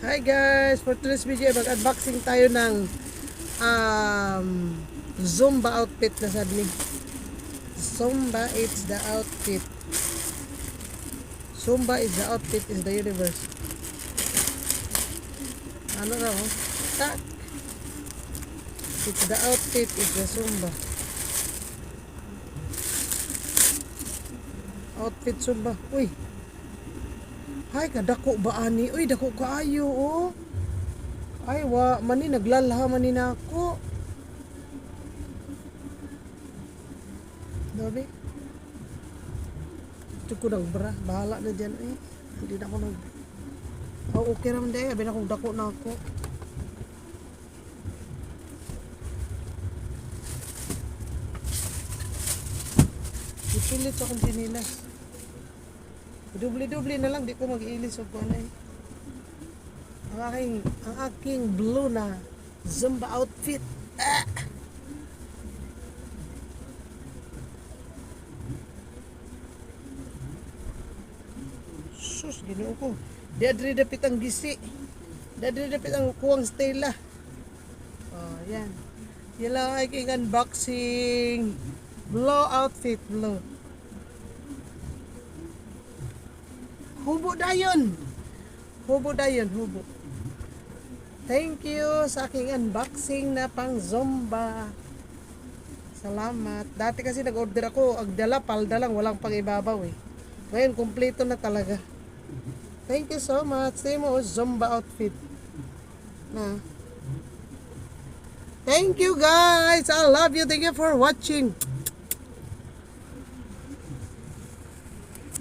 Hi guys! For today's video, mag-unboxing tayo ng Zumba outfit na sadly. Zumba is the outfit. Zumba is the outfit is the universe. Ano raw? Tak! It's the outfit is the Zumba. Outfit Zumba. Uy! Hay, kadako ba ani? Uy, dako kaayo, oh. Ay, mani, naglalha mani na ako. Dabi. Ito ko ng bra. Bahala na dyan, eh. Hindi na ako nag... Oh, okay naman dahil. Abi na kong dako na ako. Ipilit sa akong pinilas. Dubli-dubli na lang, di ko mag-iilis o kung ano eh. Ang aking blue na Zumba outfit. Ah! Sus, ginoo ko. Diadri dapit ang gisi. Diadri dapit ang kuwang stela. Oh, yan. Yan lang ang aking unboxing. Blue outfit, blue. Hubo dayon. Hubo dayon, hubo. Thank you sa aking unboxing na pang Zumba. Salamat. Dati kasi nag-order ako, agdala, palda lang, walang pang ibabaw eh. Ngayon, kumpleto na talaga. Thank you so much. Same mo, Zumba outfit. Na. Thank you guys. I love you. Thank you for watching.